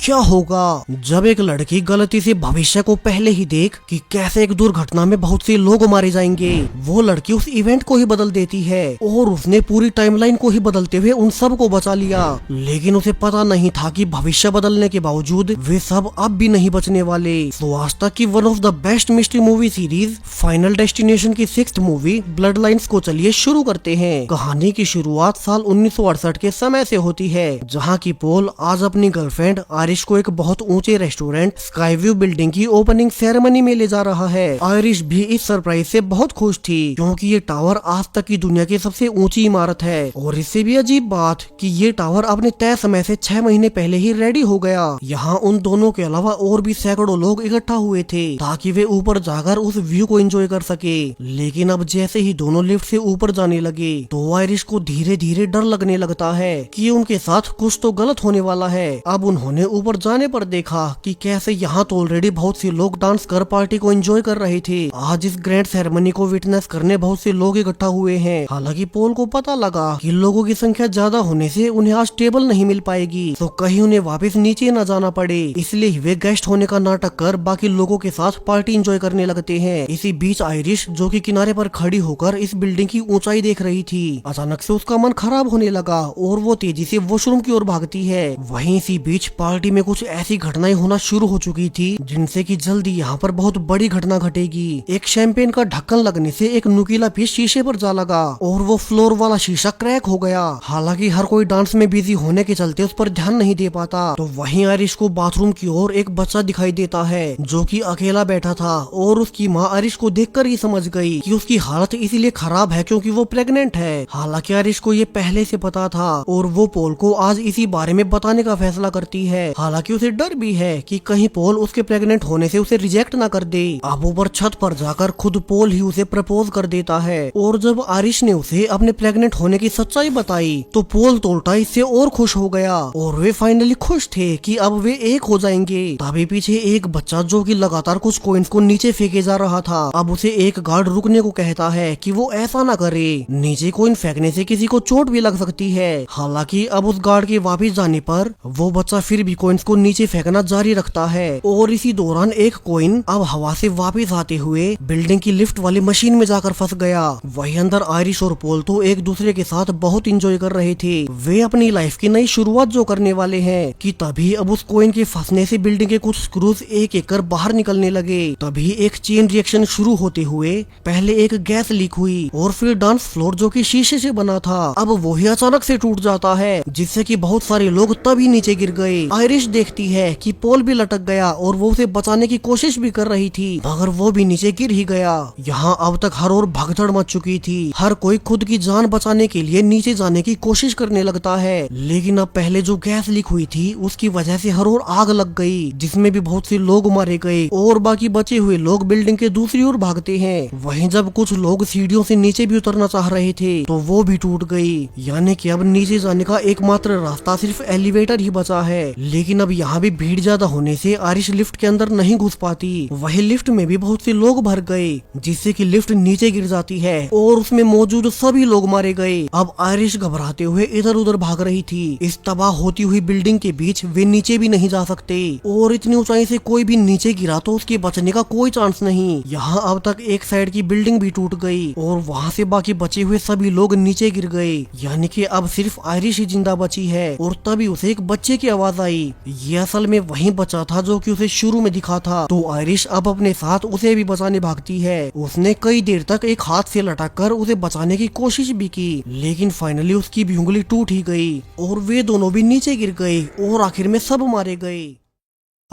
क्या होगा जब एक लड़की गलती से भविष्य को पहले ही देख कि कैसे एक दुर्घटना में बहुत से लोग मारे जाएंगे, वो लड़की उस इवेंट को ही बदल देती है और उसने पूरी टाइमलाइन को ही बदलते हुए उन सब को बचा लिया। लेकिन उसे पता नहीं था कि भविष्य बदलने के बावजूद वे सब अब भी नहीं बचने वाले। तो आज तक की one of the best mystery movie series final destination की 6th मूवी ब्लड लाइन्स को चलिए शुरू करते हैं। कहानी की शुरुआत साल 1968 के समय से होती है, जहाँ की पोल आज अपनी गर्लफ्रेंड आयरिश को एक बहुत ऊंचे रेस्टोरेंट स्काईव्यू बिल्डिंग की ओपनिंग सेरेमनी में ले जा रहा है। आयरिश भी इस सरप्राइज से बहुत खुश थी, क्योंकि ये टावर आज तक की दुनिया की सबसे ऊंची इमारत है। और इससे भी अजीब बात कि ये टावर अपने तय समय से 6 महीने पहले ही रेडी हो गया। यहाँ उन दोनों के अलावा और भी सैकड़ों लोग इकट्ठा हुए थे ताकि वे ऊपर जाकर उस व्यू को एंजॉय कर सके। लेकिन अब जैसे ही दोनों लिफ्ट से ऊपर जाने लगे तो आयरिश को धीरे धीरे डर लगने लगता है कि उनके साथ कुछ तो गलत होने वाला है। अब उन्होंने ऊपर जाने पर देखा कि कैसे यहाँ तो ऑलरेडी बहुत से लोग डांस कर पार्टी को एंजॉय कर रहे थे। आज इस ग्रैंड सेरेमनी को विटनेस करने बहुत से लोग इकट्ठा हुए हैं। हालांकि पोल को पता लगा कि लोगों की संख्या ज्यादा होने से उन्हें आज टेबल नहीं मिल पाएगी, तो कहीं उन्हें वापस नीचे न जाना पड़े, इसलिए वे गेस्ट होने का नाटक कर बाकी लोगों के साथ पार्टी एंजॉय करने लगते हैं। इसी बीच आयरिश, जो कि किनारे पर खड़ी होकर इस बिल्डिंग की ऊंचाई देख रही थी, अचानक से उसका मन खराब होने लगा और वो तेजी से वॉशरूम की ओर भागती है। वहीं इसी बीच पार्टी में कुछ ऐसी घटनाएं होना शुरू हो चुकी थी जिनसे कि जल्दी यहाँ पर बहुत बड़ी घटना घटेगी। एक शैंपेन का ढक्कन लगने से एक नुकीला पीस शीशे पर जा लगा और वो फ्लोर वाला शीशा क्रैक हो गया। हालांकि हर कोई डांस में बिजी होने के चलते उस पर ध्यान नहीं दे पाता। तो वहीं आयरिश को बाथरूम की ओर एक बच्चा दिखाई देता है जो कि अकेला बैठा था और उसकी माँ आयरिश को देखकर ही समझ गई कि उसकी हालत इसीलिए खराब है क्योंकि वो प्रेग्नेंट है। हालांकि आयरिश को ये पहले से पता था और वो पोल को आज इसी बारे में बताने का फैसला करती है। हालांकि उसे डर भी है कि कहीं पोल उसके प्रेग्नेंट होने से उसे रिजेक्ट ना कर दे। अब ऊपर छत पर जाकर खुद पोल ही उसे प्रपोज कर देता है और जब आयरिश ने उसे अपने प्रेग्नेंट होने की सच्चाई बताई तो पोल तो उल्टा इससे और खुश हो गया और वे फाइनली खुश थे कि अब वे एक हो जाएंगे। तभी पीछे एक बच्चा, जो कि लगातार कुछ कॉइन्स को नीचे फेंके जा रहा था, अब उसे एक गार्ड रुकने को कहता है कि वो ऐसा ना करे, नीचे कॉइन फेंकने से किसी को चोट भी लग सकती है। हालांकि अब उस गार्ड के वापस जाने पर वो बच्चा फिर भी कॉइन्स को नीचे फेंकना जारी रखता है और इसी दौरान एक कॉइन अब हवा से वापस आते हुए बिल्डिंग की लिफ्ट वाली मशीन में जाकर फंस गया। वही अंदर आयरिश और पोल तो एक दूसरे के साथ बहुत एंजॉय कर रहे थे। वे अपनी लाइफ की नई शुरुआत जो करने वाले हैं कि तभी अब उस कॉइन के फंसने से बिल्डिंग के कुछ स्क्रूज एक एक कर बाहर निकलने लगे। तभी एक चेन रिएक्शन शुरू होते हुए पहले एक गैस लीक हुई और फिर डांस फ्लोर, जो कि शीशे से बना था, अब वही अचानक से टूट जाता है, जिससे कि बहुत सारे लोग तभी नीचे गिर गए। आयरिश देखती है कि पोल भी लटक गया और वो उसे बचाने की कोशिश भी कर रही थी, मगर वो भी नीचे गिर ही गया। यहाँ अब तक हर ओर भगदड़ मच चुकी थी। हर कोई खुद की जान बचाने के लिए नीचे जाने की कोशिश करने लगता है। लेकिन अब पहले जो गैस लीक हुई थी उसकी वजह से हर ओर आग लग गई, जिसमें भी बहुत से लोग मारे गए और बाकी बचे हुए लोग बिल्डिंग के दूसरी ओर भागते हैं। वहीं जब कुछ लोग सीढ़ियों से नीचे भी उतरना चाह रहे थे तो वो भी टूट गई, यानी कि अब नीचे जाने का एकमात्र रास्ता सिर्फ एलिवेटर ही बचा है। लेकिन अब यहाँ भी भीड़ ज्यादा होने से आयरिश लिफ्ट के अंदर नहीं घुस पाती। वही लिफ्ट में भी बहुत से लोग भर गए, जिससे कि लिफ्ट नीचे गिर जाती है और उसमें मौजूद सभी लोग मारे गए। अब आयरिश घबराते हुए इधर उधर भाग रही थी। इस तबाह होती हुई बिल्डिंग के बीच वे नीचे भी नहीं जा सकते और इतनी ऊंचाई से कोई भी नीचे गिरा तो उसके बचने का कोई चांस नहीं। यहाँ अब तक एक साइड की बिल्डिंग भी टूट गई और वहाँ से बाकी बचे हुए सभी लोग नीचे गिर गए, यानी कि अब सिर्फ आयरिश ही जिंदा बची है। और तभी उसे एक बच्चे की आवाज आई। ये असल में वही बच्चा था जो कि उसे शुरू में दिखा था। तो आयरिश अब अपने साथ उसे भी बचाने भागती है। उसने कई देर तक एक हाथ से लटक कर उसे बचाने की कोशिश भी की, लेकिन फाइनली उसकी भी उंगली टूट ही गई और वे दोनों भी नीचे गिर गए और आखिर में सब मारे गए।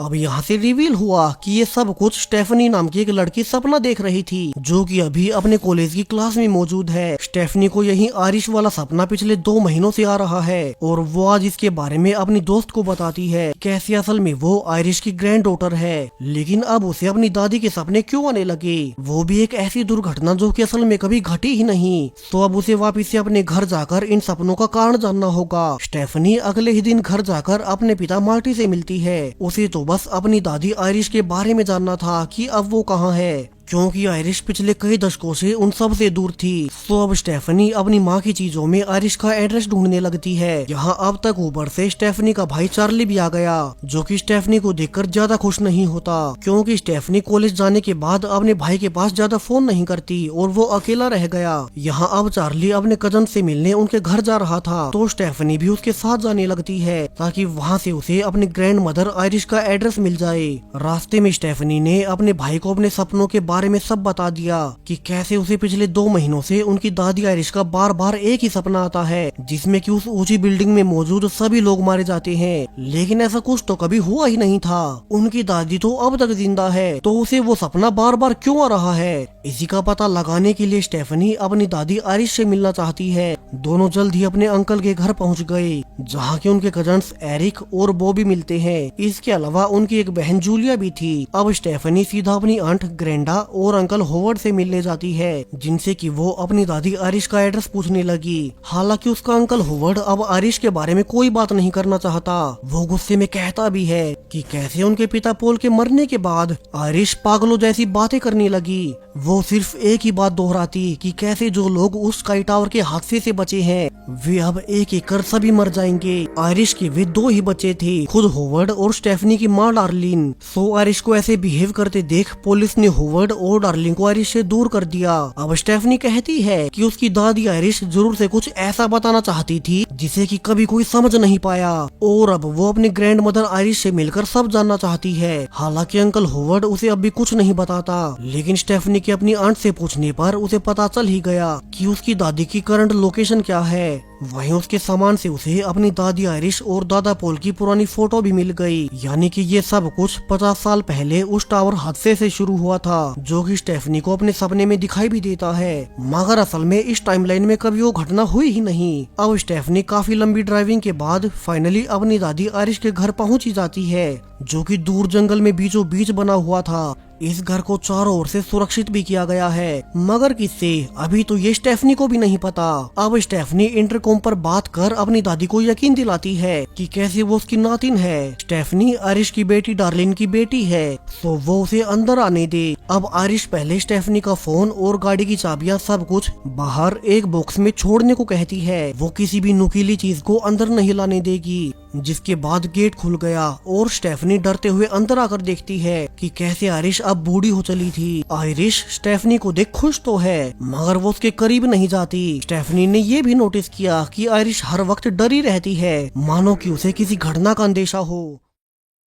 अब यहाँ से रिवील हुआ कि ये सब कुछ स्टेफनी नाम की एक लड़की सपना देख रही थी, जो कि अभी अपने कॉलेज की क्लास में मौजूद है। स्टेफनी को यही आयरिश वाला सपना पिछले 2 महीनों से आ रहा है और वो आज इसके बारे में अपनी दोस्त को बताती है कैसे असल में वो आयरिश की ग्रैंड डॉटर है। लेकिन अब उसे अपनी दादी के सपने क्यों आने लगे, वो भी एक ऐसी दुर्घटना जो कि असल में कभी घटी ही नहीं। तो अब उसे वापिस से अपने घर जाकर इन सपनों का कारण जानना होगा। स्टेफनी अगले ही दिन घर जाकर अपने पिता मार्टी से मिलती है। उसे तो बस अपनी दादी आयरिश के बारे में जानना था कि अब वो कहाँ है। क्योंकि आयरिश पिछले कई दशकों से उन सब से दूर थी। तो अब स्टेफनी अपनी माँ की चीजों में आयरिश का एड्रेस ढूंढने लगती है। यहाँ अब तक ऊपर से स्टेफनी का भाई चार्ली भी आ गया, जो कि स्टेफनी को देखकर ज्यादा खुश नहीं होता, क्योंकि स्टेफनी कॉलेज जाने के बाद अपने भाई के पास ज्यादा फोन नहीं करती और वो अकेला रह गया। यहाँ अब चार्ली अपने कजन से मिलने उनके घर जा रहा था, तो स्टेफनी भी उसके साथ जाने लगती है ताकि वहाँ से उसे अपनी ग्रैंड मदर आयरिश का एड्रेस मिल जाए। रास्ते में स्टेफनी ने अपने भाई को अपने सपनों के बारे में सब बता दिया कि कैसे उसे पिछले 2 महीनों से उनकी दादी आयरिश का बार बार एक ही सपना आता है, जिसमें कि उस ऊंची बिल्डिंग में मौजूद सभी लोग मारे जाते हैं, लेकिन ऐसा कुछ तो कभी हुआ ही नहीं था। उनकी दादी तो अब तक जिंदा है, तो उसे वो सपना बार बार क्यों आ रहा है? इसी का पता लगाने के लिए स्टेफनी अपनी दादी आयरिश से मिलना चाहती है। दोनों जल्द ही अपने अंकल के घर पहुंच गए, जहाँ के उनके कजन्स एरिक और बॉबी मिलते हैं। इसके अलावा उनकी एक बहन जूलिया भी थी। अब स्टेफनी सीधा अपनी आंट ग्रेंडा और अंकल होवर्ड से मिलने जाती है, जिनसे कि वो अपनी दादी आयरिश का एड्रेस पूछने लगी। हालांकि उसका अंकल होवर्ड अब आयरिश के बारे में कोई बात नहीं करना चाहता। वो गुस्से में कहता भी है कि कैसे उनके पिता पोल के मरने के बाद आयरिश पागलों जैसी बातें करने लगी। वो सिर्फ एक ही बात दोहराती कि कैसे जो लोग उस स्काई टावर के हादसे से बचे हैं वे अब एक एक कर सभी मर जाएंगे। आयरिश के वे 2 ही बच्चे थे, खुद होवर्ड और स्टेफनी की माँ डार्लिन। सो आयरिश को ऐसे बिहेव करते देख पुलिस ने होवर्ड और डार्लिन को आयरिश से दूर कर दिया। अब स्टेफनी कहती है कि उसकी दादी आयरिश जरूर से कुछ ऐसा बताना चाहती थी जिसे कि कभी कोई समझ नहीं पाया, और अब वो अपनी ग्रैंड मदर आयरिश से मिलकर सब जानना चाहती है। हालांकि अंकल होवर्ड उसे अब भी कुछ नहीं बताता, लेकिन स्टेफनी के अपनी आंट से पूछने पर उसे पता चल ही गया कि उसकी दादी की करंट लोकेशन क्या है। वहीं उसके सामान से उसे अपनी दादी आयरिश और दादा पोल की पुरानी फोटो भी मिल गई, यानी कि ये सब कुछ 50 साल पहले उस टावर हादसे से शुरू हुआ था, जो कि स्टेफनी को अपने सपने में दिखाई भी देता है। मगर असल में इस टाइमलाइन में कभी वो घटना हुई ही नहीं। अब स्टेफनी काफी लंबी ड्राइविंग के बाद फाइनली अपनी दादी आयरिश के घर पहुंच ही जाती है, जो कि दूर जंगल में बीचों बीच बना हुआ था। इस घर को चारों ओर से सुरक्षित भी किया गया है, मगर किससे अभी तो ये स्टेफनी को भी नहीं पता। अब स्टेफनी इंटरकॉम पर बात कर अपनी दादी को यकीन दिलाती है कि कैसे वो उसकी नातिन है। स्टेफनी आयरिश की बेटी डार्लिन की बेटी है, तो वो उसे अंदर आने दे। अब आयरिश पहले स्टेफनी का फोन और गाड़ी की चाबियां सब कुछ बाहर एक बॉक्स में छोड़ने को कहती है। वो किसी भी नुकीली चीज को अंदर नहीं लाने देगी, जिसके बाद गेट खुल गया और स्टेफनी डरते हुए अंदर आकर देखती है कि कैसे आयरिश अब बूढ़ी हो चली थी। आयरिश स्टेफनी को देख खुश तो है, मगर वो उसके करीब नहीं जाती। स्टेफनी ने ये भी नोटिस किया कि आयरिश हर वक्त डरी रहती है, मानो कि उसे किसी घटना का अंदेशा हो।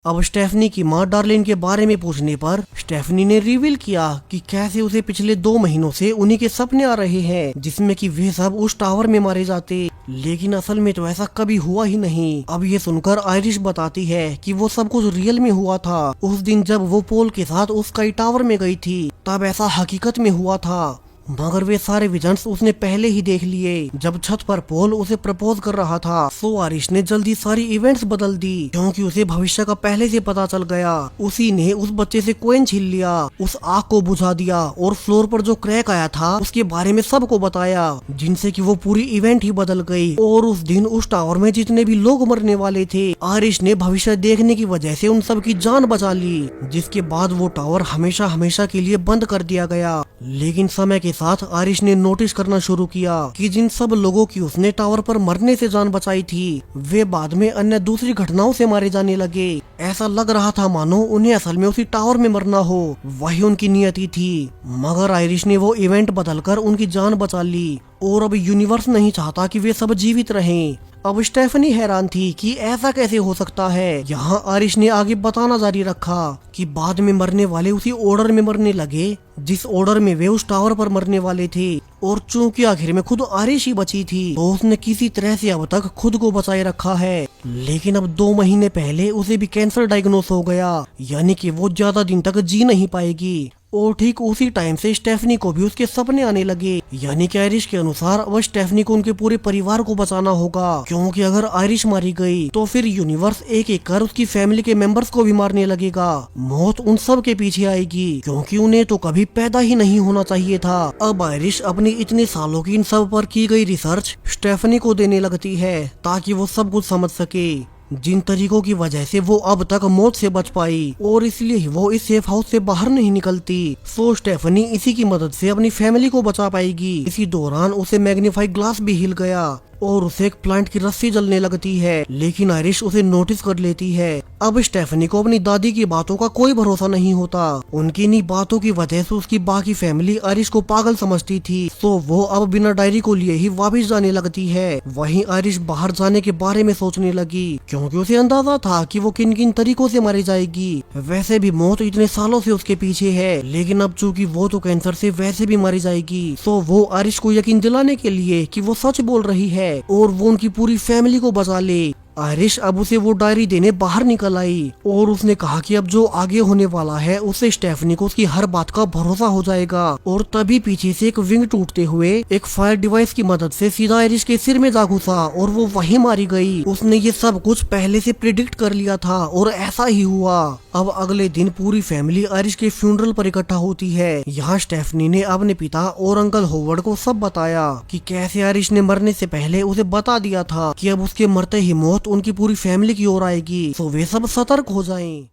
अब स्टेफनी की माँ डार्लिन के बारे में पूछने पर स्टेफनी ने रिवील किया कि कैसे उसे पिछले 2 महीनों से उन्हीं के सपने आ रहे हैं, जिसमें कि वे सब उस टावर में मारे जाते, लेकिन असल में तो ऐसा कभी हुआ ही नहीं। अब ये सुनकर आयरिश बताती है कि वो सब कुछ रियल में हुआ था। उस दिन जब वो पोल के साथ उस स्काई टावर में गई थी, तब ऐसा हकीकत में हुआ था, मगर वे सारे विजन्स उसने पहले ही देख लिए जब छत पर पोल उसे प्रपोज कर रहा था। सो आयरिश ने जल्दी सारी इवेंट्स बदल दी, क्योंकि उसे भविष्य का पहले से पता चल गया। उसी ने उस बच्चे से कॉइन छीन लिया, उस आग को बुझा दिया और फ्लोर पर जो क्रैक आया था उसके बारे में सबको बताया, जिनसे कि वो पूरी इवेंट ही बदल गई। और उस दिन उस टावर में जितने भी लोग मरने वाले थे, आयरिश ने भविष्य देखने की वजह से उन सब की जान बचा ली, जिसके बाद वो टावर हमेशा हमेशा के लिए बंद कर दिया गया। लेकिन समय के साथ आयरिश ने नोटिस करना शुरू किया कि जिन सब लोगों की उसने टावर पर मरने से जान बचाई थी, वे बाद में अन्य दूसरी घटनाओं से मारे जाने लगे। ऐसा लग रहा था मानो उन्हें असल में उसी टावर में मरना हो, वही उनकी नियति थी। मगर आयरिश ने वो इवेंट बदलकर उनकी जान बचा ली, और अब यूनिवर्स नहीं चाहता कि वे सब जीवित रहें। अब स्टेफनी हैरान थी कि ऐसा कैसे हो सकता है। यहाँ आयरिश ने आगे बताना जारी रखा कि बाद में मरने वाले उसी ऑर्डर में मरने लगे जिस ऑर्डर में वे उस टावर पर मरने वाले थे, और चूंकि आखिर में खुद आयरिश ही बची थी, तो उसने किसी तरह से अब तक खुद को बचाए रखा है। लेकिन अब 2 महीने पहले उसे भी कैंसर डायग्नोस हो गया, यानी कि वो ज्यादा दिन तक जी नहीं पाएगी। और ठीक उसी टाइम से स्टेफनी को भी उसके सपने आने लगे, यानी कि आयरिश के अनुसार अब स्टेफनी को उनके पूरे परिवार को बचाना होगा, क्योंकि अगर आयरिश मारी गई तो फिर यूनिवर्स एक एक कर उसकी फैमिली के मेंबर्स को भी मारने लगेगा। मौत उन सब के पीछे आएगी, क्योंकि उन्हें तो कभी पैदा ही नहीं होना चाहिए था। अब आयरिश अपनी इतने सालों की इन सब पर की गई रिसर्च स्टेफनी को देने लगती है, ताकि वो सब कुछ समझ सके। जिन तरीकों की वजह से वो अब तक मौत से बच पाई और इसलिए ही वो इस सेफ हाउस से बाहर नहीं निकलती। सो स्टेफनी इसी की मदद से अपनी फैमिली को बचा पाएगी। इसी दौरान उसे मैग्नीफाइंग ग्लास भी हिल गया और उसे एक प्लांट की रस्सी जलने लगती है, लेकिन आयरिश उसे नोटिस कर लेती है। अब स्टेफनी को अपनी दादी की बातों का कोई भरोसा नहीं होता। उनकी इन्हीं बातों की वजह से उसकी बाकी फैमिली आयरिश को पागल समझती थी। तो वो अब बिना डायरी को लिए ही वापस जाने लगती है। वहीं आयरिश बाहर जाने के बारे में सोचने लगी, क्योंकि उसे अंदाजा था कि वो किन किन तरीकों से मारी जाएगी। वैसे भी मौत इतने सालों से उसके पीछे है, लेकिन अब चूंकि वो तो कैंसर से वैसे भी मारी जाएगी, तो वो आयरिश को यकीन दिलाने के लिए कि वो सच बोल रही है और वो उनकी पूरी फैमिली को बचा ले, आयरिश अब उसे वो डायरी देने बाहर निकल आई और उसने कहा कि अब जो आगे होने वाला है उससे स्टेफनी को उसकी हर बात का भरोसा हो जाएगा। और तभी पीछे से एक विंग टूटते हुए एक फायर डिवाइस की मदद से सीधा आयरिश के सिर में जा घुसा और वो वहीं मारी गई। उसने ये सब कुछ पहले से प्रिडिक्ट कर लिया था और ऐसा ही हुआ। अब अगले दिन पूरी फैमिली आयरिश के फ्यूनरल पर इकट्ठा होती है। यहाँ स्टेफनी ने अपने पिता और अंकल होवर्ड को सब बताया कि कैसे आयरिश ने मरने से पहले उसे बता दिया था कि अब उसके मरते ही मौत उनकी पूरी फैमिली की ओर आएगी, तो वे सब सतर्क हो जाएं।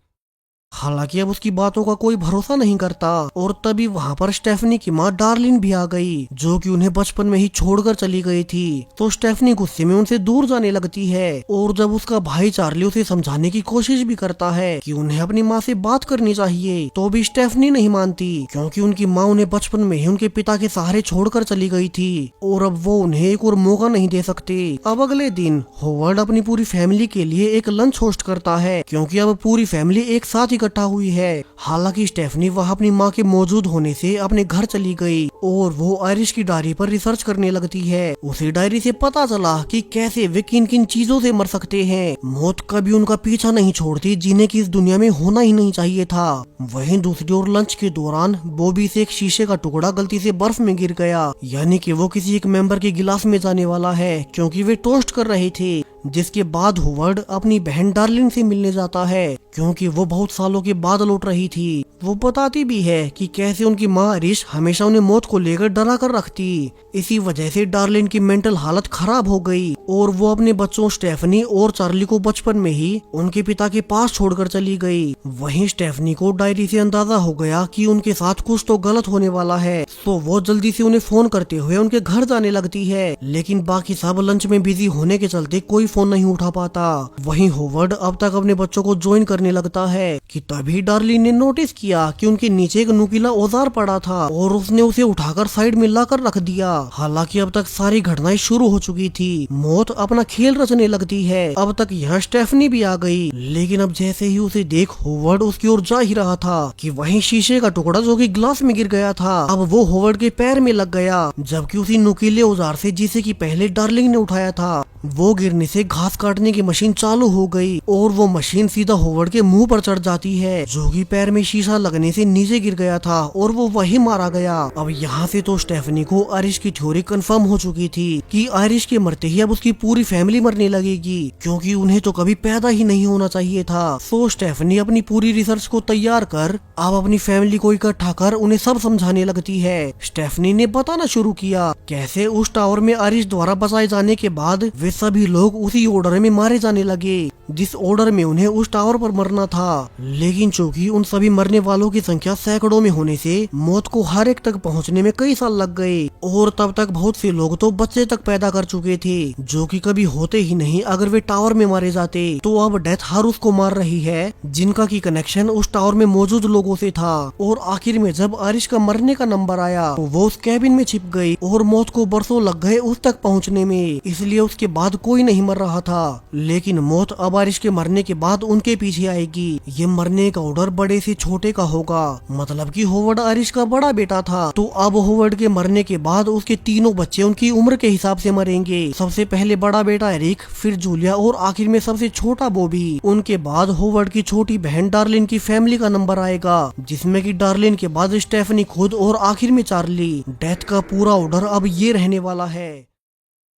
हालांकि अब उसकी बातों का कोई भरोसा नहीं करता और तभी वहाँ पर स्टेफनी की माँ डार्लिन भी आ गई, जो कि उन्हें बचपन में ही छोड़कर चली गई थी। तो स्टेफनी गुस्से में उनसे दूर जाने लगती है और जब उसका भाई चार्ली उसे समझाने की कोशिश भी करता है कि उन्हें अपनी माँ से बात करनी चाहिए, तो भी स्टेफनी नहीं मानती, क्योंकि उनकी माँ उन्हें बचपन में ही उनके पिता के सहारे छोड़कर चली गई थी और अब वो उन्हें एक और मौका नहीं दे सकते। अब अगले दिन होवर्ड अपनी पूरी फैमिली के लिए एक लंच होस्ट करता है, क्योंकि अब पूरी फैमिली एक साथ इकट्ठा हुई है। हालांकि स्टेफनी वहाँ अपनी माँ के मौजूद होने से अपने घर चली गई और वो आयरिश की डायरी पर रिसर्च करने लगती है। उसी डायरी से पता चला कि कैसे वे किन किन चीजों से मर सकते हैं। मौत कभी उनका पीछा नहीं छोड़ती, जीने की इस दुनिया में होना ही नहीं चाहिए था। वहीं दूसरी ओर लंच के दौरान बॉबी से एक शीशे का टुकड़ा गलती से बर्फ में गिर गया, यानी कि वो किसी एक मेंबर के गिलास में जाने वाला है, क्योंकि वे टोस्ट कर रहे थे। जिसके बाद होवर्ड अपनी बहन डार्लिन से मिलने जाता है, क्योंकि वो बहुत सालों के बाद लौट रही थी। वो बताती भी है कि कैसे उनकी माँ आयरिश हमेशा उन्हें मौत को लेकर डरा कर रखती। इसी वजह से डार्लिन की मेंटल हालत खराब हो गई और वो अपने बच्चों स्टेफनी और चार्ली को बचपन में ही उनके पिता के पास छोड़कर चली गई। वहीं स्टेफनी को डायरी से अंदाजा हो गया कि उनके साथ कुछ तो गलत होने वाला है, तो वो जल्दी से उन्हें फोन करते हुए उनके घर जाने लगती है। लेकिन बाकी सब लंच में बिजी होने के चलते कोई फोन नहीं उठा पाता। वहीं होवर्ड अब तक अपने बच्चों को ज्वाइन करने लगता है कि तभी डार्लिन ने नोटिस किया कि उनके नीचे एक नुकीला औजार पड़ा था और उसने उसे उठाकर साइड में लाकर रख दिया। हालांकि अब तक सारी घटनाएं शुरू हो चुकी थी। मौत अपना खेल रचने लगती है। अब तक यहाँ स्टेफनी भी आ गई, लेकिन अब जैसे ही उसे देख होवर्ड उसकी ओर जा ही रहा था कि वहीं शीशे का टुकड़ा जो कि ग्लास में गिर गया था, अब वो होवर्ड के पैर में लग गया, जबकि उसी नुकीले औजार से जिसे कि पहले डार्लिन ने उठाया था, वो गिरने से घास काटने की मशीन चालू हो गई और वो मशीन सीधा होवर्ड के मुंह पर चढ़ जाती है, जो कि पैर में शीशा लगने से नीचे गिर गया था और वो वहीं मारा गया। अब यहाँ से तो स्टेफनी को आयरिश की थ्योरी कंफर्म हो चुकी थी कि आयरिश के मरते ही अब उसकी पूरी फैमिली मरने लगेगी, क्योंकि उन्हें तो कभी पैदा ही नहीं होना चाहिए था। सो स्टेफनी अपनी पूरी रिसर्च को तैयार कर अब अपनी फैमिली को इकट्ठा कर उन्हें सब समझाने लगती है। स्टेफनी ने बताना शुरू किया कैसे उस टावर में आयरिश द्वारा बचाए जाने के बाद वे सभी लोग उसी ऑर्डर में मारे जाने लगे जिस ऑर्डर में उन्हें उस टावर पर मरना था। लेकिन चूंकि उन सभी मरने वालों की संख्या सैकड़ों में होने से मौत को हर एक तक पहुंचने में कई साल लग गए और तब तक बहुत से लोग तो बच्चे तक पैदा कर चुके थे, जो कि कभी होते ही नहीं अगर वे टावर में मारे जाते। तो अब डेथ हर उसको मार रही है जिनका की कनेक्शन उस टावर में मौजूद लोगों से था। और आखिर में जब आयरिश का मरने का नंबर आया तो वो उस कैबिन में छिप गई और मौत को बरसों लग गए उस तक पहुँचने में, इसलिए उसके बाद कोई नहीं मर रहा था। लेकिन मौत अब आयरिश के मरने के बाद उनके पीछे आएगी। ये मरने का ऑर्डर बड़े से छोटे का होगा, मतलब कि होवर्ड आयरिश का बड़ा बेटा था, तो अब होवर्ड के मरने के बाद उसके तीनों बच्चे उनकी उम्र के हिसाब से मरेंगे। सबसे पहले बड़ा बेटा एरिक, फिर जूलिया और आखिर में सबसे छोटा बॉबी। उनके बाद होवर्ड की छोटी बहन डार्लिन की फैमिली का नंबर आएगा, जिसमें कि डार्लिन के बाद स्टेफनी खुद और आखिर में चार्ली। डेथ का पूरा ऑर्डर अब ये रहने वाला है।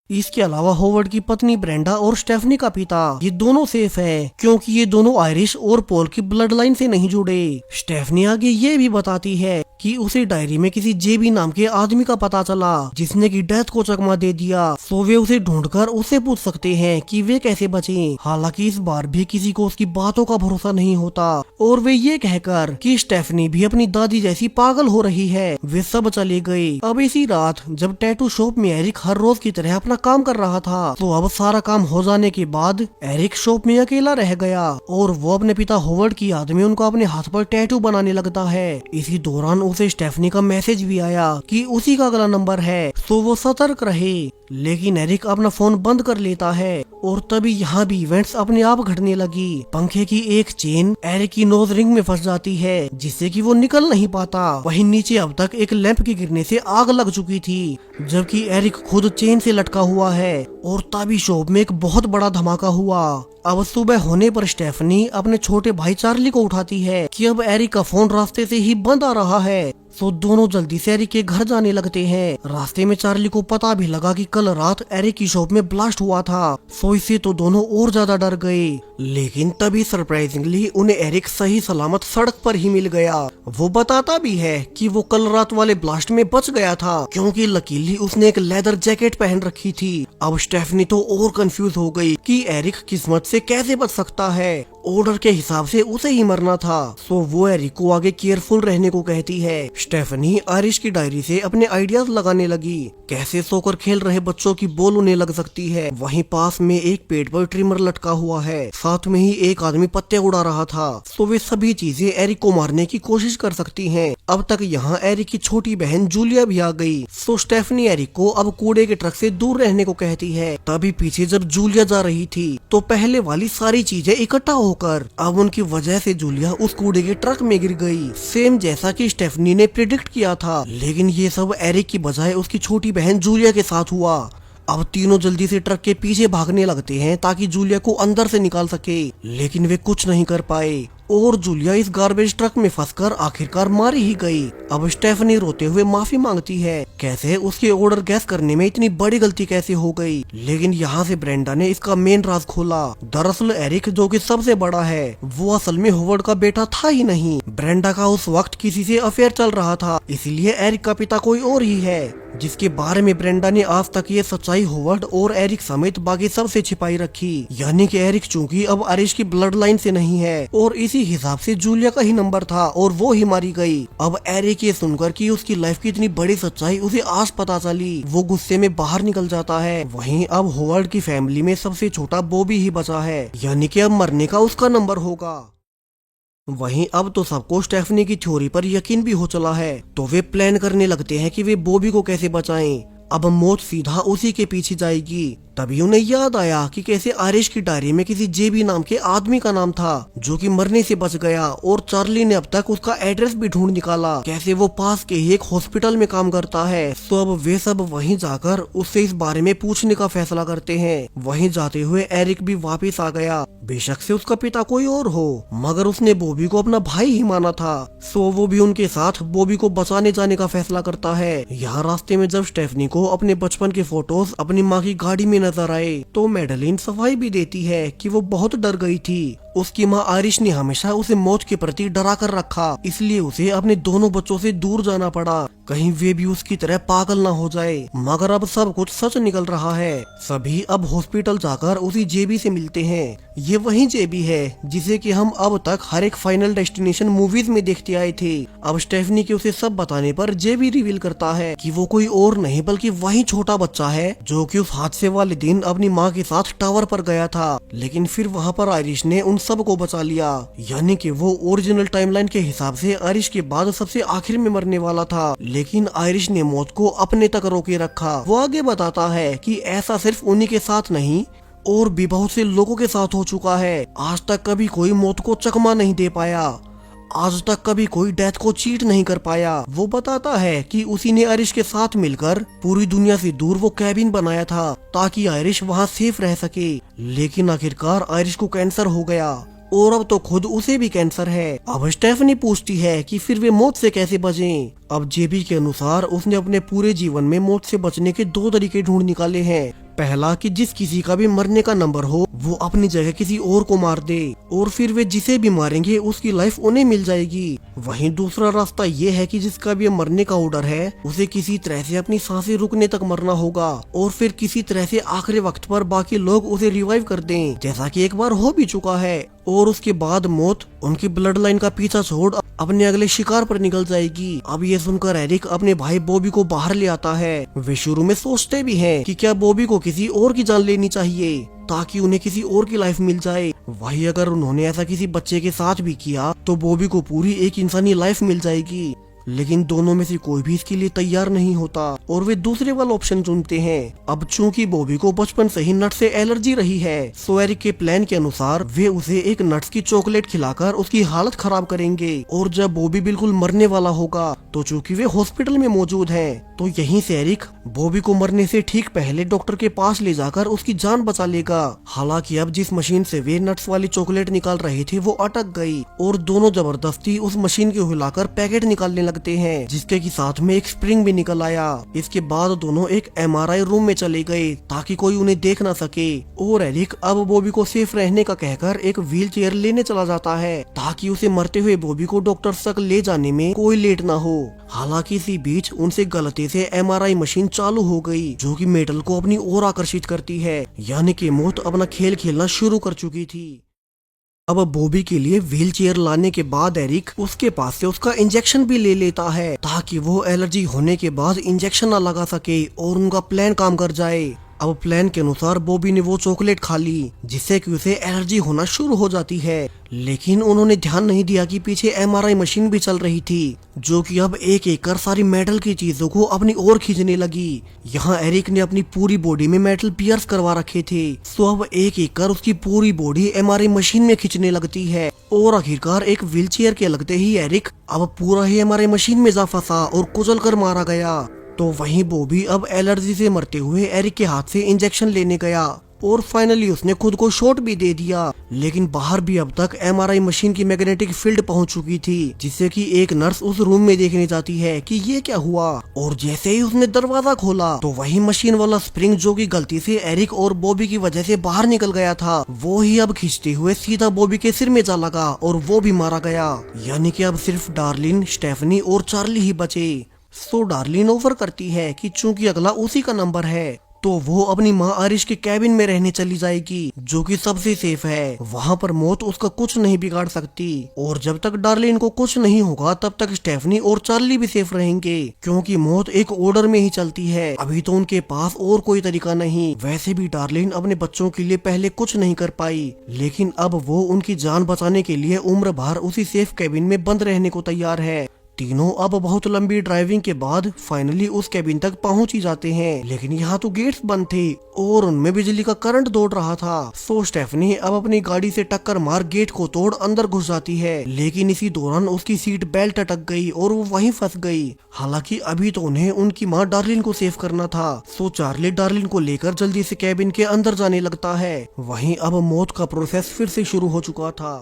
इसके अलावा होवर्ड की पत्नी ब्रेंडा और स्टेफनी का पिता ये दोनों सेफ है, क्योंकि ये दोनों आयरिश और पॉल की ब्लड लाइन से नहीं जुड़े। स्टेफनी आगे ये भी बताती है कि उसे डायरी में किसी जेबी नाम के आदमी का पता चला जिसने की डेथ को चकमा दे दिया। सो वे उसे ढूंढकर उससे पूछ सकते हैं कि वे कैसे बचे। हालांकि इस बार भी किसी को उसकी बातों का भरोसा नहीं होता और वे ये कहकर कि स्टेफनी भी अपनी दादी जैसी पागल हो रही है, वे सब चले गए। अब इसी रात जब टैटू शॉप में एरिक हर रोज की तरह अपना काम कर रहा था, तो अब सारा काम हो जाने के बाद एरिक शॉप में अकेला रह गया और वो अपने पिता होवर्ड की याद में उनको अपने हाथ पर टैटू बनाने लगता है। इसी दौरान उसे स्टेफनी का मैसेज भी आया कि उसी का अगला नंबर है, तो वो सतर्क रहे। लेकिन एरिक अपना फोन बंद कर लेता है और तभी यहाँ भी इवेंट्स अपने आप घटने लगी। पंखे की एक चेन एरिक की नोज रिंग में फंस जाती है जिससे कि वो निकल नहीं पाता। वहीं नीचे अब तक एक लैंप के गिरने से आग लग चुकी थी, जबकि एरिक खुद चेन से लटका हुआ है। और तभी शॉप में एक बहुत बड़ा धमाका हुआ। अब सुबह होने पर स्टेफनी अपने छोटे भाई चार्ली को उठाती है कि अब एरिक का फोन रास्ते से ही बंद आ रहा है। तो दोनों जल्दी से एरिक के घर जाने लगते हैं। रास्ते में चार्ली को पता भी लगा कि कल रात एरिक की शॉप में ब्लास्ट हुआ था, सो इससे तो दोनों और ज्यादा डर गए। लेकिन तभी सरप्राइजिंगली उन्हें एरिक सही सलामत सड़क पर ही मिल गया। वो बताता भी है कि वो कल रात वाले ब्लास्ट में बच गया था क्योंकि लकीली उसने एक लेदर जैकेट पहन रखी थी। अब स्टेफनी तो और कंफ्यूज हो गई कि एरिक किस्मत से कैसे बच सकता है। ऑर्डर के हिसाब से उसे ही मरना था, सो वो एरिक को आगे केयरफुल रहने को कहती है। स्टेफनी आयरिश की डायरी से अपने आइडियाज लगाने लगी, कैसे सोकर खेल रहे बच्चों की बोल उन्हें लग सकती है। वहीं पास में एक पेड़ पर ट्रिमर लटका हुआ है, साथ में ही एक आदमी पत्ते उड़ा रहा था, तो वे सभी चीजें एरिक को मारने की कोशिश कर सकती हैं। अब तक यहाँ एरिक की छोटी बहन जूलिया भी आ गई, सो स्टेफनी एरिक को अब कूड़े के ट्रक से दूर रहने को कहती है। तभी पीछे जब जूलिया जा रही थी तो पहले वाली सारी चीजें इकट्ठा होकर अब उनकी वजह से जूलिया उस कूड़े के ट्रक में गिर गई, सेम जैसा कि स्टेफनी ने प्रिडिक्ट किया था। लेकिन ये सब एरिक की बजाय उसकी छोटी बहन जूलिया के साथ हुआ। अब तीनों जल्दी से ट्रक के पीछे भागने लगते हैं ताकि जूलिया को अंदर से निकाल सके, लेकिन वे कुछ नहीं कर पाए और जूलिया इस गार्बेज ट्रक में फंसकर आखिरकार मारी ही गई। अब स्टेफनी रोते हुए माफी मांगती है, कैसे उसके ऑर्डर गैस करने में इतनी बड़ी गलती कैसे हो गई। लेकिन यहाँ से ब्रेंडा ने इसका मेन राज खोला। दरअसल एरिक जो कि सबसे बड़ा है, वो असल में होवर्ड का बेटा था ही नहीं। ब्रेंडा का उस वक्त किसी से अफेयर चल रहा था, इसलिए एरिक का पिता कोई और ही है, जिसके बारे में ब्रेंडा ने आज तक ये सच्चाई होवर्ड और एरिक समेत बाकी सबसे छिपाई रखी। यानी कि एरिक चूंकि अब आयरिश की ब्लड लाइन से नहीं है और इसी हिसाब से जूलिया का ही नंबर था और वो ही मारी गई। अब एरिक ये सुनकर कि उसकी लाइफ की इतनी बड़ी सच्चाई उसे आज पता चली, वो गुस्से में बाहर निकल जाता है। वहीं अब होवर्ड की फैमिली में सबसे छोटा बॉबी ही बचा है, यानी कि अब मरने का उसका नंबर होगा। वहीं अब तो सबको स्टेफनी की थ्योरी पर यकीन भी हो चला है, तो वे प्लान करने लगते हैं कि वे बॉबी को कैसे बचाएं। अब मौत सीधा उसी के पीछे जाएगी। तभी उन्हें याद आया कि कैसे आयरिश की डायरी में किसी जेबी नाम के आदमी का नाम था जो कि मरने से बच गया और चार्ली ने अब तक उसका एड्रेस भी ढूंढ निकाला, कैसे वो पास के ही एक हॉस्पिटल में काम करता है। तो अब वे सब वहीं जाकर उससे इस बारे में पूछने का फैसला करते हैं। वहीं जाते हुए एरिक भी वापस आ गया, बेशक से उसका पिता कोई और हो, मगर उसने बॉबी को अपना भाई ही माना था। सो वो भी उनके साथ बॉबी को बचाने जाने का फैसला करता है। यहाँ रास्ते में जब स्टेफनी को अपने बचपन के फोटोज अपनी माँ की गाड़ी में नजर आए तो मैडलिन सफाई भी देती है कि वो बहुत डर गई थी। उसकी माँ आयरिश ने हमेशा उसे मौत के प्रति डरा कर रखा, इसलिए उसे अपने दोनों बच्चों से दूर जाना पड़ा, कहीं वे भी उसकी तरह पागल ना हो जाए। मगर अब सब कुछ सच निकल रहा है। सभी अब हॉस्पिटल जाकर उसी जेबी से मिलते हैं। ये वही जेबी है जिसे कि हम अब तक हर एक फाइनल डेस्टिनेशन मूवीज में देखते आए थे। अब स्टेफनी के उसे सब बताने पर जेबी रिवील करता है कि वो कोई और नहीं बल्कि वही छोटा बच्चा है जो कि उस हादसे वाले दिन अपनी माँ के साथ टावर पर गया था, लेकिन फिर वहाँ पर आयरिश ने उन सब को बचा लिया। यानी कि वो ओरिजिनल टाइमलाइन के हिसाब से आयरिश के बाद सबसे आखिर में मरने वाला था, लेकिन आयरिश ने मौत को अपने तक रोके रखा। वो आगे बताता है कि ऐसा सिर्फ उन्हीं के साथ नहीं और भी बहुत से लोगों के साथ हो चुका है। आज तक कभी कोई मौत को चकमा नहीं दे पाया, आज तक कभी कोई डेथ को चीट नहीं कर पाया। वो बताता है कि उसी ने आयरिश के साथ मिलकर पूरी दुनिया से दूर वो कैबिन बनाया था ताकि आयरिश वहाँ सेफ रह सके, लेकिन आखिरकार आयरिश को कैंसर हो गया और अब तो खुद उसे भी कैंसर है। अब स्टेफनी पूछती है कि फिर वे मौत से कैसे बचें। अब जेबी के अनुसार उसने अपने पूरे जीवन में मौत से बचने के 2 तरीके ढूंढ निकाले हैं। पहला कि जिस किसी का भी मरने का नंबर हो वो अपनी जगह किसी और को मार दे और फिर वे जिसे भी मारेंगे उसकी लाइफ उन्हें मिल जाएगी। वहीं दूसरा रास्ता ये है कि जिसका भी मरने का ऑर्डर है उसे किसी तरह से अपनी सांसें रुकने तक मरना होगा और फिर किसी तरह से आखिरी वक्त पर बाकी लोग उसे रिवाइव कर दें, जैसा कि एक बार हो भी चुका है। और उसके बाद मौत उनकी ब्लड लाइन का पीछा छोड़ अपने अगले शिकार पर निकल जाएगी। अब ये सुनकर एरिक अपने भाई बॉबी को बाहर ले आता है। वे शुरू में सोचते भी हैं कि क्या बॉबी को किसी और की जान लेनी चाहिए ताकि उन्हें किसी और की लाइफ मिल जाए। वही अगर उन्होंने ऐसा किसी बच्चे के साथ भी किया तो बॉबी को पूरी एक इंसानी लाइफ मिल जाएगी। लेकिन दोनों में से कोई भी इसके लिए तैयार नहीं होता और वे दूसरे वाला ऑप्शन चुनते हैं। अब चूंकि बॉबी को बचपन से ही नट से एलर्जी रही है, सो एरिक के प्लान के अनुसार वे उसे एक नट्स की चॉकलेट खिलाकर उसकी हालत खराब करेंगे। और जब बॉबी बिल्कुल मरने वाला होगा तो चूंकि वे हॉस्पिटल में मौजूद हैं, तो यहीं से एरिक बॉबी को मरने से ठीक पहले डॉक्टर के पास ले जाकर उसकी जान बचा लेगा। हालांकि अब जिस मशीन से वे नट्स वाली चॉकलेट निकाल रहे थे वो अटक गई और दोनों जबरदस्ती उस मशीन को हिलाकर पैकेट निकालने लगते हैं, जिसके की साथ में एक स्प्रिंग भी निकल आया। इसके बाद दोनों एक MRI रूम में चले गए ताकि कोई उन्हें देख ना सके और एरिक अब बॉबी को सेफ रहने का कहकर एक व्हील चेयर लेने चला जाता है ताकि उसे मरते हुए बॉबी को डॉक्टर तक ले जाने में कोई लेट ना हो। हालांकि इसी बीच उनसे गलती से MRI मशीन चालू हो गई जो कि मेटल को अपनी ओर आकर्षित करती है, यानी कि मौत अपना खेल खेलना शुरू कर चुकी थी। अब बॉबी के लिए व्हील चेयर लाने के बाद एरिक उसके पास से उसका इंजेक्शन भी ले लेता है ताकि वो एलर्जी होने के बाद इंजेक्शन न लगा सके और उनका प्लान काम कर जाए। अब प्लान के अनुसार बॉबी ने वो चॉकलेट खा ली जिससे कि उसे एलर्जी होना शुरू हो जाती है, लेकिन उन्होंने ध्यान नहीं दिया कि पीछे MRI मशीन भी चल रही थी जो कि अब एक एक कर सारी मेटल की चीजों को अपनी ओर खींचने लगी। यहाँ एरिक ने अपनी पूरी बॉडी में मेटल पियर्स करवा रखे थे, तो अब एक एक कर उसकी पूरी बॉडी MRI मशीन में खींचने लगती है और आखिरकार एक व्हील चेयर के लगते ही एरिक अब पूरा ही MRI मशीन में जा फंसा और कुचल कर मारा गया। तो वहीं बॉबी अब एलर्जी से मरते हुए एरिक के हाथ से इंजेक्शन लेने गया और फाइनली उसने खुद को शॉट भी दे दिया, लेकिन बाहर भी अब तक MRI मशीन की मैग्नेटिक फील्ड पहुंच चुकी थी जिससे कि एक नर्स उस रूम में देखने जाती है कि ये क्या हुआ। और जैसे ही उसने दरवाजा खोला तो वही मशीन वाला स्प्रिंग जो कि गलती से एरिक और बॉबी की वजह से बाहर निकल गया था वो ही अब खींचते हुए सीधा बॉबी के सिर में जा लगा और वो भी मारा गया। यानी कि अब सिर्फ डार्लिन, स्टेफनी और चार्ली ही बचे। सो डार्लिन ऑफर करती है कि चूंकि अगला उसी का नंबर है तो वो अपनी माँ आरिश के कैबिन में रहने चली जाएगी जो कि सबसे सेफ है। वहाँ पर मौत उसका कुछ नहीं बिगाड़ सकती और जब तक डार्लिन को कुछ नहीं होगा तब तक स्टेफनी और चार्ली भी सेफ रहेंगे क्योंकि मौत एक ऑर्डर में ही चलती है। अभी तो उनके पास और कोई तरीका नहीं। वैसे भी डार्लिन अपने बच्चों के लिए पहले कुछ नहीं कर पाई, लेकिन अब वो उनकी जान बचाने के लिए उम्र भर उसी सेफ कैबिन में बंद रहने को तैयार है। तीनों अब बहुत लंबी ड्राइविंग के बाद फाइनली उस कैबिन तक पहुंच ही जाते हैं, लेकिन यहाँ तो गेट्स बंद थे और उनमें बिजली का करंट दौड़ रहा था। सो स्टेफनी अब अपनी गाड़ी से टक्कर मार गेट को तोड़ अंदर घुस जाती है, लेकिन इसी दौरान उसकी सीट बेल्ट अटक गई और वो वहीं फंस गई। हालांकि अभी तो उन्हें उनकी माँ डार्लिन को सेव करना था। सो चार्ली डार्लिन को लेकर जल्दी से कैबिन के अंदर जाने लगता है। वहीं अब मौत का प्रोसेस फिर से शुरू हो चुका था।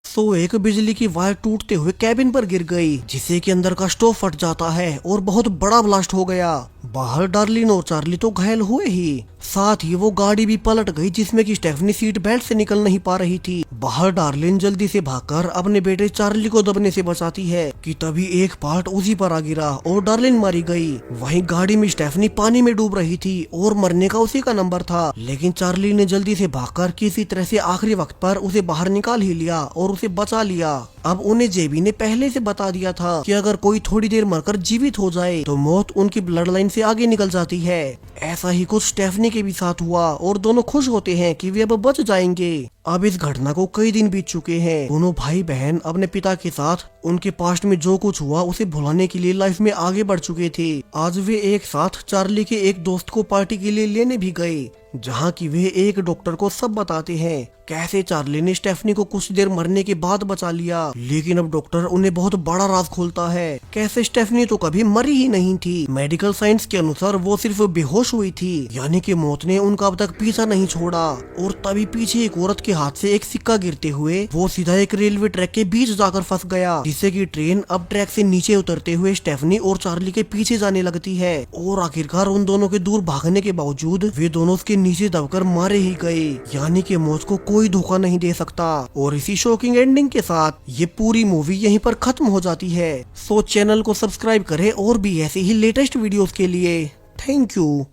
सो एक बिजली की वायर टूटते हुए कैबिन पर गिर गई जिससे कि अंदर का स्टोव फट जाता है और बहुत बड़ा ब्लास्ट हो गया। बाहर डार्लिन और चार्ली तो घायल हुए ही, साथ ही वो गाड़ी भी पलट गई जिसमें कि स्टेफनी सीट बेल्ट से निकल नहीं पा रही थी। बाहर डार्लिन जल्दी से भागकर अपने बेटे चार्ली को दबने से बचाती है कि तभी एक पार्ट उसी पर आ गिरा और डार्लिन मारी गई। वहीं गाड़ी में स्टेफनी पानी में डूब रही थी और मरने का उसी का नंबर था, लेकिन चार्ली ने जल्दी से भागकर किसी तरह से आखिरी वक्त पर उसे बाहर निकाल ही लिया और उसे बचा लिया। अब उन्हें जेबी ने पहले से बता दिया था कि अगर कोई थोड़ी देर मरकर जीवित हो जाए तो मौत उनकी ब्लड लाइन से आगे निकल जाती है। ऐसा ही कुछ स्टेफनी के भी साथ हुआ और दोनों खुश होते हैं कि वे अब बच जाएंगे। अब इस घटना को कई दिन बीत चुके हैं। दोनों भाई बहन अपने पिता के साथ उनके पास्ट में जो कुछ हुआ उसे भुलाने के लिए लाइफ में आगे बढ़ चुके थे। आज वे एक साथ चार्ली के एक दोस्त को पार्टी के लिए लेने भी गए, जहाँ की वे एक डॉक्टर को सब बताते हैं कैसे चार्ली ने स्टेफनी को कुछ देर मरने के बाद बचा लिया, लेकिन अब डॉक्टर उन्हें बहुत बड़ा राज खोलता है। कैसे स्टेफनी तो कभी मरी ही नहीं थी। मेडिकल साइंस के अनुसार वो सिर्फ बेहोश हुई थी, यानी कि मौत ने उनका अब तक पीछा नहीं छोड़ा। और तभी पीछे एक औरत के हाथ से एक सिक्का गिरते हुए वो सीधा एक रेलवे ट्रैक के बीच जाकर फंस गया, जिससे कि ट्रेन अब ट्रैक से नीचे उतरते हुए स्टेफनी और चार्ली के पीछे जाने लगती है। और आखिरकार उन दोनों के दूर भागने के बावजूद वे दोनों उसके नीचे दबकर मारे ही गए, यानी कि मौत को कोई धोखा नहीं दे सकता। और इसी शॉकिंग एंडिंग के साथ ये पूरी मूवी यहीं पर खत्म हो जाती है। सो चैनल को सब्सक्राइब करें और भी ऐसी ही लेटेस्ट वीडियोस के लिए। Thank you.